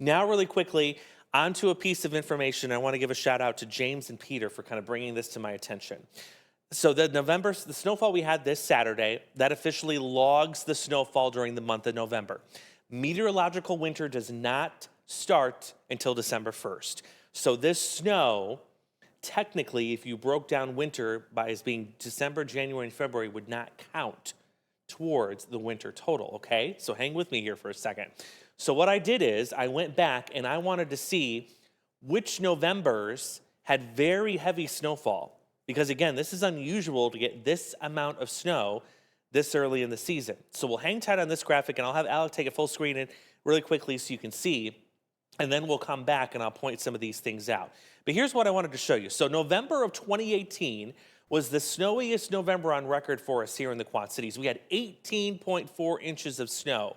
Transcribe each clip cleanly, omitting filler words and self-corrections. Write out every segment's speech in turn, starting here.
Now, really quickly, onto a piece of information. I want to give a shout out to James and Peter for kind of bringing this to my attention. So the snowfall we had this Saturday, that officially logs the snowfall during the month of November. Meteorological winter does not start until December 1st. So this snow, technically, if you broke down winter by as being December, January, and February, would not count towards the winter total, okay? So hang with me here for a second. So what I did is I went back and I wanted to see which Novembers had very heavy snowfall. Because again, this is unusual to get this amount of snow this early in the season. So we'll hang tight on this graphic and I'll have Alec take a full screen and really quickly so you can see. And then we'll come back and I'll point some of these things out. But here's what I wanted to show you. So November of 2018 was the snowiest November on record for us here in the Quad Cities. We had 18.4 inches of snow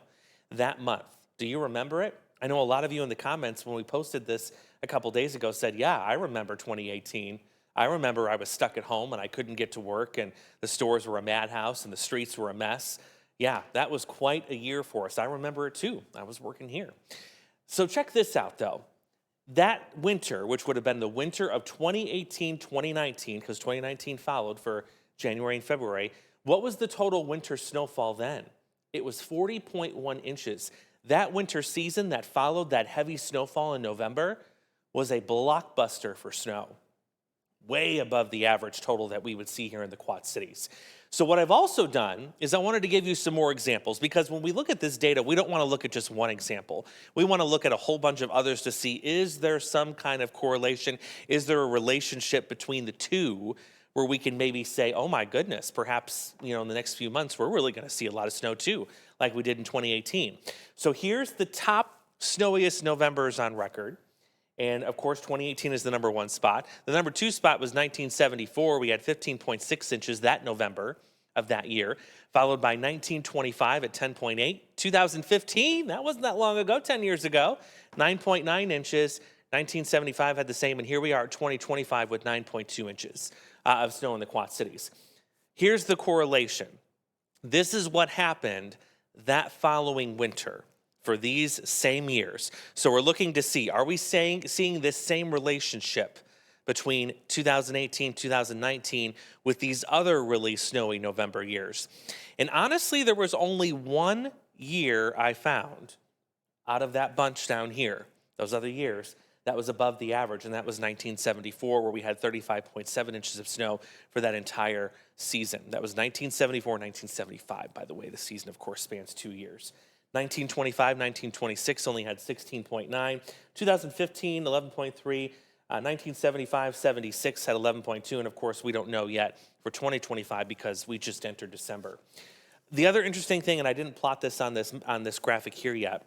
that month. Do you remember it? I know a lot of you in the comments when we posted this a couple days ago said, yeah, I remember 2018. I remember I was stuck at home and I couldn't get to work and the stores were a madhouse and the streets were a mess. Yeah, that was quite a year for us. I remember it too. I was working here. So check this out though. That winter, which would have been the winter of 2018-2019, because 2019 followed for January and February, what was the total winter snowfall then? It was 40.1 inches. That winter season that followed that heavy snowfall in November was a blockbuster for snow, way above the average total that we would see here in the Quad Cities. So what I've also done is I wanted to give you some more examples, because when we look at this data, we don't want to look at just one example. We want to look at a whole bunch of others to see, is there some kind of correlation? Is there a relationship between the two where we can maybe say, oh my goodness, perhaps, in the next few months, we're really going to see a lot of snow too, like we did in 2018. So here's the top snowiest Novembers on record. And of course, 2018 is the number one spot. The number two spot was 1974. We had 15.6 inches that November of that year, followed by 1925 at 10.8. 2015, that wasn't that long ago, 10 years ago, 9.9 inches. 1975 had the same, and here we are at 2025 with 9.2 inches of snow in the Quad Cities. Here's the correlation. This is what happened that following winter for these same years. So we're looking to see, are we seeing this same relationship between 2018, 2019 with these other really snowy November years? And honestly, there was only one year I found out of that bunch down here, those other years, that was above the average, and that was 1974, where we had 35.7 inches of snow for that entire season. That was 1974, 1975, by the way. The season, of course, spans 2 years. 1925, 1926 only had 16.9. 2015, 11.3. 1975, 76 had 11.2. And of course, we don't know yet for 2025 because we just entered December. The other interesting thing, and I didn't plot this on this graphic here yet.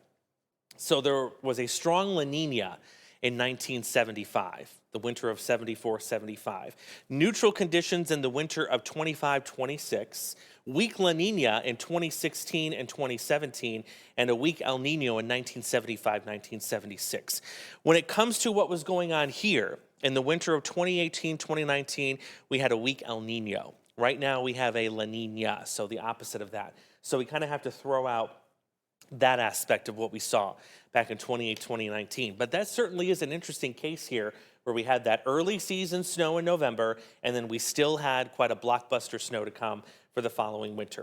So there was a strong La Nina in 1975, the winter of 74-75. Neutral conditions in the winter of 25-26. Weak La Nina in 2016 and 2017, and a weak El Nino in 1975-1976. When it comes to what was going on here, in the winter of 2018-2019, we had a weak El Nino. Right now we have a La Nina, so the opposite of that. So we kind of have to throw out that aspect of what we saw back in 2019. But that certainly is an interesting case here where we had that early season snow in November, and then we still had quite a blockbuster snow to come for the following winter.